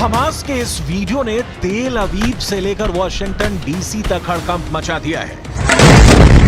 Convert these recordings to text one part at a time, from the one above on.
Hamas के इस video ने तेल अवीव से लेकर वॉशिंगटन डीसी तक हड़कंप मचा दिया है।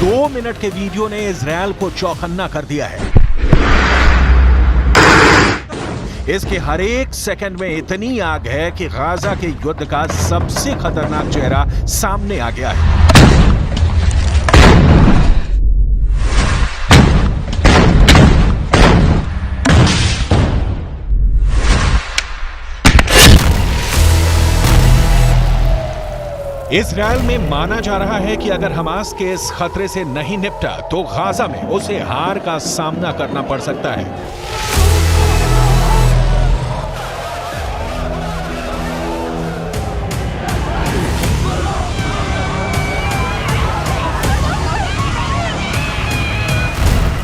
दो मिनट के वीडियो ने इजरायल को चौकन्ना कर दिया है। इसके हर एक सेकंड में इतनी आग है कि गाजा के युद्ध का सबसे खतरनाक चेहरा सामने आ गया है। इजरायल में माना जा रहा है कि अगर हमास के इस खतरे से नहीं निपटा तो गाजा में उसे हार का सामना करना पड़ सकता है।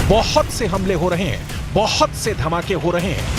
बहुत से हमले हो रहे हैं, बहुत से धमाके हो रहे हैं।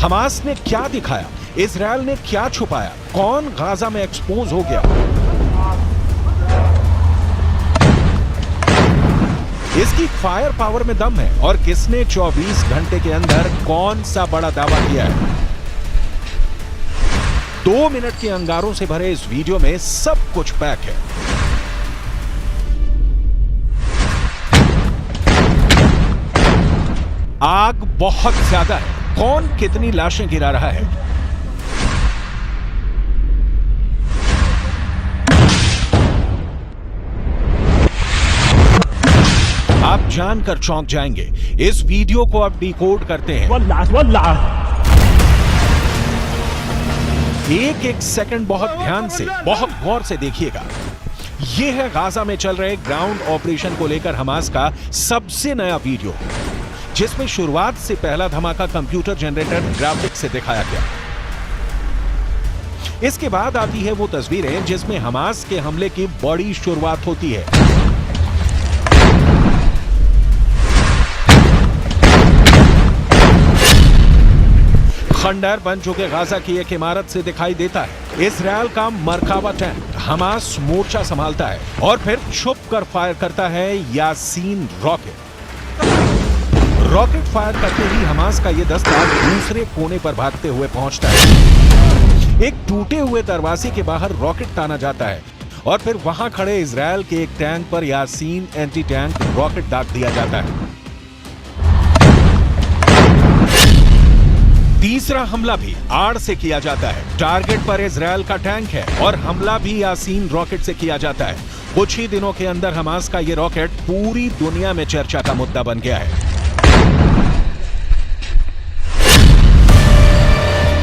हमास ने क्या दिखाया, इजरायल ने क्या छुपाया, कौन गाजा में एक्सपोज हो गया? इसकी फायर पावर में दम है और किसने 24 घंटे के अंदर कौन सा बड़ा दावा किया है? 2 मिनट के अंगारों से भरे इस वीडियो में सब कुछ पैक है। आग बहुत ज्यादा है, कौन कितनी लाशें गिरा रहा है? आप जानकर चौंक जाएंगे। इस वीडियो को अब डिकोड करते हैं। एक एक सेकंड बहुत ध्यान से, बहुत गौर से देखिएगा। यह है गाजा में चल रहे ग्राउंड ऑपरेशन को लेकर हमास का सबसे नया वीडियो, जिसमें शुरुआत से पहला धमाका कंप्यूटर जनरेटेड ग्राफिक्स से दिखाया गया। इसके बाद आती है वो तस्वीरें जिसमें हमास के हमले की बड़ी शुरुआत होती है। खंडर बन चुके गाजा की एक इमारत से दिखाई देता है। इजरायल का मरकाबा टैंक हमास मोर्चा संभालता है और फिर छुप कर फायर करता है यासीन रॉकेट। रॉकेट फायर करते ही हमास का यह दस्ता दूसरे कोने पर भागते हुए पहुंचता है। एक टूटे हुए दरवाजे के बाहर रॉकेट ताना जाता है और फिर वहां खड़े इजरायल के एक टैंक पर यासीन एंटी टैंक रॉकेट दाग दिया जाता है। तीसरा हमला भी आड़ से किया जाता है। टारगेट पर इजरायल का टैंक है और हमला भी यासीन रॉकेट से किया जाता है। कुछ ही दिनों के अंदर हमास का यह रॉकेट पूरी दुनिया में चर्चा का मुद्दा बन गया है।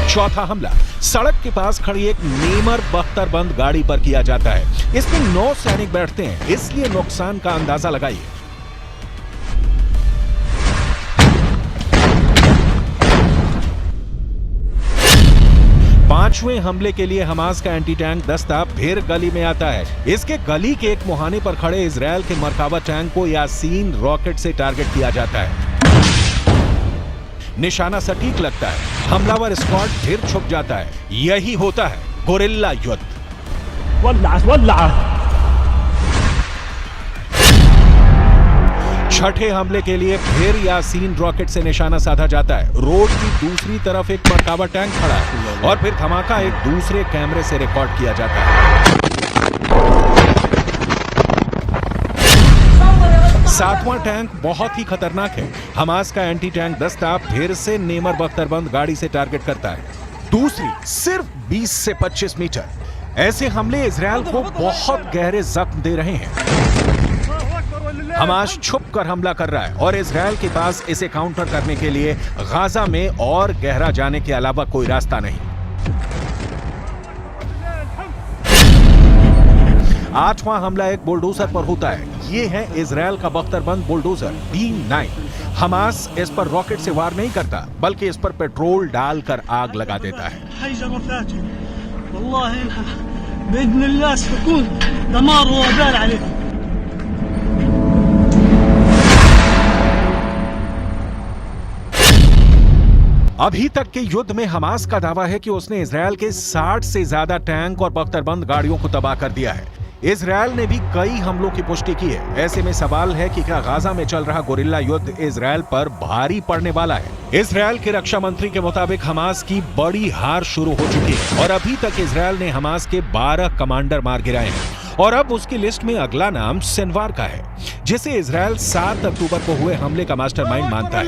चौथा हमला सड़क के पास खड़ी एक नेमर बख्तरबंद गाड़ी पर किया जाता है। इसमें 9 सैनिक बैठते हैं, इसलिए नुकसान का अंदाजा लगाइए। पांचवें हमले के लिए हमास का एंटी टैंक दस्ता फिर गली में आता है। इसके गली के एक मुहाने पर खड़े इजरायल के मरकाबा टैंक को यासीन रॉकेट से टारगेट किया जाता है। निशाना सटीक लगता है, हमलावर स्क्वाड फिर छुप जाता है। यही होता है गोरिल्ला युद्ध। छठे हमले के लिए फिर यासीन रॉकेट से निशाना साधा जाता है। रोड की दूसरी तरफ एक मरकाबा टैंक खड़ा है और फिर धमाका एक दूसरे कैमरे से रिकॉर्ड किया जाता है। सातवां टैंक बहुत ही खतरनाक है। हमास का एंटी टैंक दस्ता फिर से नेमर बख्तरबंद गाड़ी से टारगेट करता है। दूसरी सिर्फ 20 से 25 मीटर। ऐसे हमले इजरायल को बहुत गहरे जख्म दे रहे हैं। हमास छुप कर हमला कर रहा है और इजरायल के पास इसे काउंटर करने के लिए गाजा में और गहरा जाने के अलावा कोई रास्ता नहीं। 8वां हमला एक बुलडोजर पर होता है। ये है इजरायल का बख्तरबंद बुलडोजर B9। हमास इस पर रॉकेट से वार नहीं करता, बल्कि इस पर पेट्रोल डालकर आग लगा देता है। अभी तक के युद्ध में हमास का दावा है कि उसने इजरायल के 60 से ज्यादा टैंक और बख्तरबंद गाड़ियों को तबाह कर दिया है। इजरायल ने भी कई हमलों की पुष्टि की है। ऐसे में सवाल है कि क्या गाजा में चल रहा गोरिल्ला युद्ध इजरायल पर भारी पड़ने वाला है। इजरायल के रक्षा मंत्री के मुताबिक हमास की बड़ी हार शुरू हो चुकी है और अभी तक इजरायल ने हमास के 12 कमांडर मार गिराए हैं और अब उसकी लिस्ट में अगला नाम सिनवार का है, जिसे इजरायल 7 अक्टूबर को हुए हमले का मास्टरमाइंड मानता है।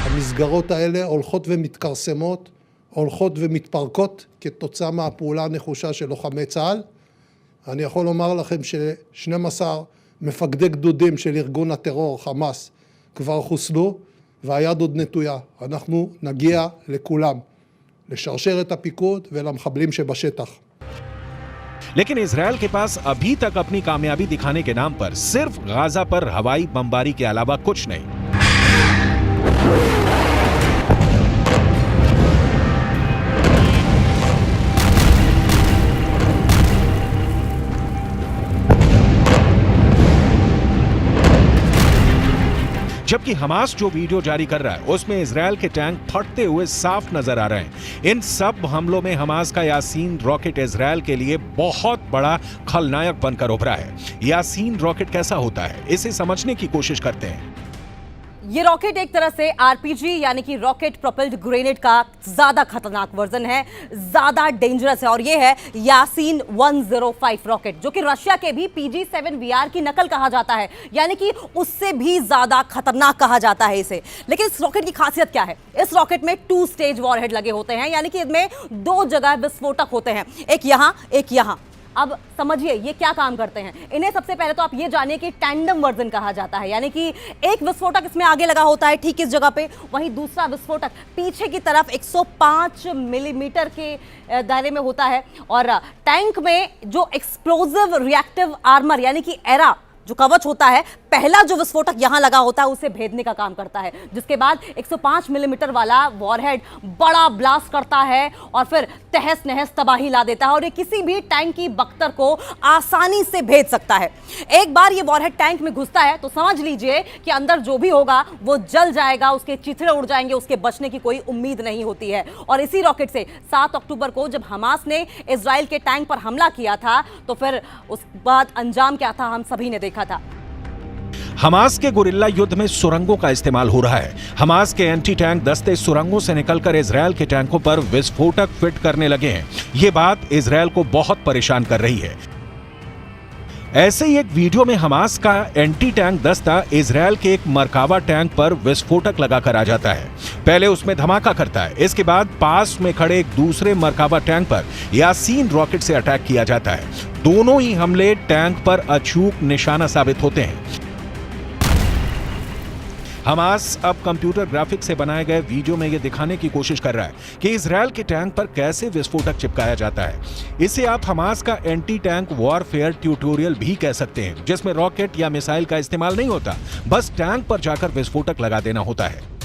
המסגרות האלה הולכות ומתכרסמות, הולכות ומתפרקות כתוצאה מהפעולה הנחושה של לוחמי צה"ל. אני יכול לומר לכם ש12 מפקדי גדודים של ארגון הטרור חמאס כבר חוסלו והיד עוד נטויה. אנחנו נגיע לכולם, לשרשר את הפיקוד ולמחבלים שבשטח. लेकिन इजरायल के पास अभी तक अपनी कामयाबी दिखाने के नाम पर सिर्फ गाजा पर हवाई बमबारी के अलावा कुछ नहीं। जबकि हमास जो वीडियो जारी कर रहा है उसमें इजरायल के टैंक फटते हुए साफ नजर आ रहे हैं। इन सब हमलों में हमास का यासीन रॉकेट इजरायल के लिए बहुत बड़ा खलनायक बनकर उभरा है। यासीन रॉकेट कैसा होता है, इसे समझने की कोशिश करते हैं। ये रॉकेट एक तरह से आरपीजी यानी कि रॉकेट प्रोपेल्ड ग्रेनेड का ज्यादा खतरनाक वर्जन है, ज्यादा डेंजरस है और ये है यासीन 105 रॉकेट, जो कि रशिया के भी PG-7VR की नकल कहा जाता है, यानी कि उससे भी ज्यादा खतरनाक कहा जाता है इसे। लेकिन इस रॉकेट की खासियत क्या है? इस रॉकेट में 2 स्टेज वॉरहेड लगे होते हैं, यानी कि इसमें 2 जगह विस्फोटक होते हैं, एक यहां एक यहां। अब समझिए ये क्या काम करते हैं। इन्हें सबसे पहले तो आप ये जानिए कि टैंडम वर्जन कहा जाता है, यानी कि एक विस्फोटक इसमें आगे लगा होता है ठीक इस जगह पे, वहीं दूसरा विस्फोटक पीछे की तरफ 105 मिलीमीटर के दायरे में होता है और टैंक में जो एक्सप्लोजिव रिएक्टिव आर्मर यानी कि एरा जो कवच होता है, पहला जो विस्फोटक यहां लगा होता है उसे भेदने का काम करता है, जिसके बाद 105 मिलीमीटर वाला वॉरहेड बड़ा ब्लास्ट करता है और फिर तहस नहस तबाही ला देता है और ये किसी भी टैंक की बख्तर को आसानी से भेद सकता है। एक बार ये वॉरहेड टैंक में घुसता है तो समझ लीजिए कि अंदर जो भी होगा वो जल जाएगा, उसके चिथड़े उड़ जाएंगे, उसके बचने की कोई उम्मीद नहीं होती है। और इसी रॉकेट से 7 अक्टूबर को जब हमास ने इजराइल के टैंक पर हमला किया था तो फिर उस बाद अंजाम क्या था हम सभी ने देखा था। हमास के गोरिल्ला युद्ध में सुरंगों का इस्तेमाल हो रहा है। हमास के एंटी टैंक दस्ते सुरंगों से निकलकर इजरायल के टैंकों पर विस्फोटक फिट करने लगे हैं। ये बात इजरायल को बहुत परेशान कर रही है। ऐसे ही एक वीडियो में हमास का एंटी टैंक दस्ता इजरायल के एक मरकावा टैंक पर विस्फोटक लगाकर आ जाता है। पहले उसमें धमाका करता है, इसके बाद पास में खड़े एक दूसरे मरकावा टैंक पर यासीन रॉकेट से अटैक किया जाता है। दोनों ही हमले टैंक पर अचूक निशाना साबित होते हैं। हमास अब कंप्यूटर ग्राफिक्स से बनाए गए वीडियो में यह दिखाने की कोशिश कर रहा है कि इजरायल के टैंक पर कैसे विस्फोटक चिपकाया जाता है। इसे आप हमास का एंटी टैंक वॉरफेयर ट्यूटोरियल भी कह सकते हैं, जिसमें रॉकेट या मिसाइल का इस्तेमाल नहीं होता, बस टैंक पर जाकर विस्फोटक लगा देना होता है।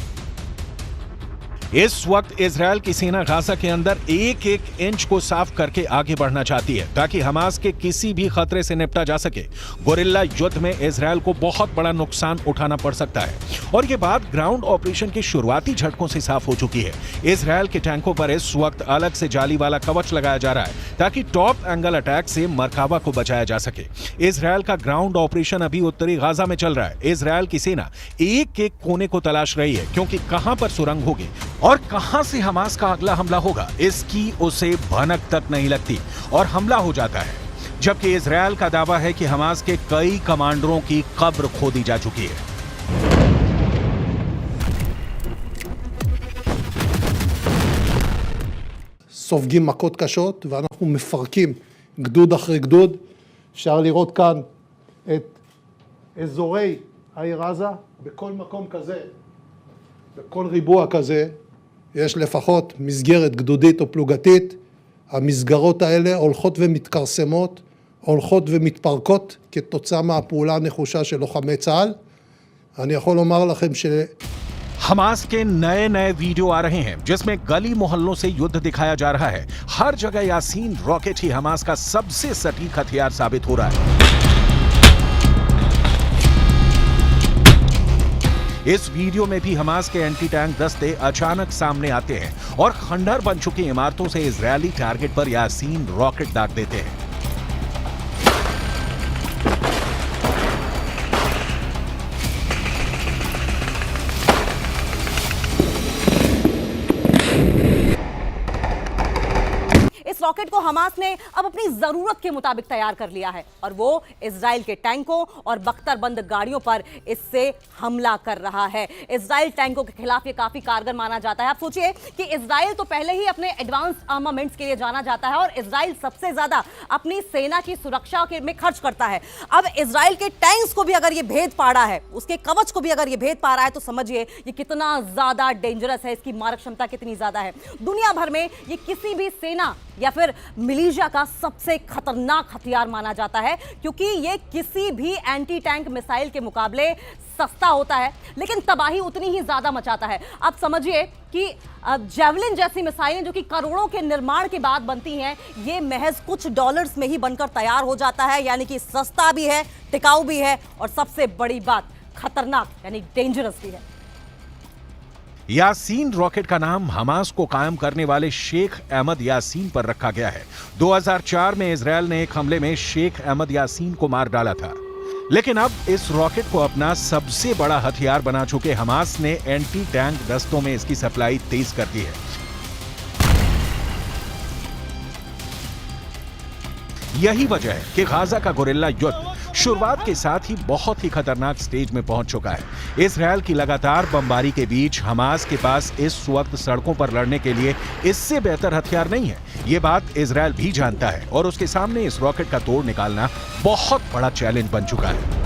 इस वक्त इजरायल की सेना गाजा के अंदर एक एक इंच को साफ करके आगे बढ़ना चाहती है ताकि हमास के किसी भी खतरे से निपटा जा सके। गोरिल्ला युद्ध में इजरायल को बहुत बड़ा नुकसान उठाना पड़ सकता है और ये बात ग्राउंड ऑपरेशन के शुरुआती झटकों से साफ हो चुकी है। इजरायल के टैंकों पर इस वक्त अलग से जाली वाला कवच लगाया जा रहा है ताकि टॉप एंगल अटैक से मरकावा को बचाया जा सके। इजरायल का ग्राउंड ऑपरेशन अभी उत्तरी गाजा में चल रहा है। इजरायल की सेना एक एक कोने को तलाश रही है, क्योंकि कहां पर सुरंग होगी, और कहां से हमास का अगला हमला होगा, इसकी उसे भनक तक नहीं लगती और हमला हो जाता है। जबकि इजरायल का दावा है कि हमास के कई कमांडरों की कब्र खोदी जा चुकी है। סופגים מכות קשות, ואנחנו מפרקים גדוד אחרי גדוד. אפשר לראות כאן את אזורי העיר עזה. בכל מקום כזה, בכל ריבוע כזה, יש לפחות מסגרת גדודית או פלוגתית. המסגרות האלה הולכות ומתכרסמות, הולכות ומתפרקות כתוצאה מהפעולה הנחושה של לוחמי צה"ל. אני יכול לומר לכם हमास के नए नए वीडियो आ रहे हैं जिसमें गली मोहल्लों से युद्ध दिखाया जा रहा है। हर जगह यासीन रॉकेट ही हमास का सबसे सटीक हथियार साबित हो रहा है। इस वीडियो में भी हमास के एंटी टैंक दस्ते अचानक सामने आते हैं और खंडहर बन चुकी इमारतों से इजरायली टारगेट पर यासीन रॉकेट दाग देते हैं। इस रॉकेट को हमास ने अब अपनी जरूरत के मुताबिक तैयार कर लिया है और वो इजराइल के टैंकों और बख्तरबंद गाड़ियों पर इससे हमला कर रहा है। इजराइल टैंकों के खिलाफ ये काफी कारगर माना जाता है। आप सोचिए कि इजराइल तो पहले ही अपने एडवांस आर्मामेंट्स के लिए जाना जाता है और इजराइल सबसे ज्यादा अपनी सेना की सुरक्षा में खर्च करता है। अब इजराइल के टैंक्स को भी अगर ये भेद पा रहा है, उसके कवच को भी अगर ये भेद पा रहा है, तो समझिए ये कितना ज्यादा डेंजरस है, इसकी मारक क्षमता कितनी ज्यादा है। दुनिया भर में ये किसी भी सेना या फिर मिलिशिया का सबसे खतरनाक हथियार माना जाता है क्योंकि ये किसी भी एंटी टैंक मिसाइल के मुकाबले सस्ता होता है लेकिन तबाही उतनी ही ज्यादा मचाता है। आप समझिए कि जेवलिन जैसी मिसाइलें जो कि करोड़ों के निर्माण के बाद बनती हैं, ये महज कुछ डॉलर्स में ही बनकर तैयार हो जाता है, यानी कि सस्ता भी है, टिकाऊ भी है और सबसे बड़ी बात खतरनाक यानी डेंजरस भी है। यासीन रॉकेट का नाम हमास को कायम करने वाले शेख अहमद यासीन पर रखा गया है। 2004 में इजरायल ने एक हमले में शेख अहमद यासीन को मार डाला था, लेकिन अब इस रॉकेट को अपना सबसे बड़ा हथियार बना चुके हमास ने एंटी टैंक दस्तों में इसकी सप्लाई तेज कर दी है। यही वजह है कि गाजा का गोरिल्ला युद्ध शुरुआत के साथ ही बहुत ही खतरनाक स्टेज में पहुंच चुका है। इजरायल की लगातार बमबारी के बीच हमास के पास इस वक्त सड़कों पर लड़ने के लिए इससे बेहतर हथियार नहीं है। ये बात इजरायल भी जानता है और उसके सामने इस रॉकेट का तोड़ निकालना बहुत बड़ा चैलेंज बन चुका है।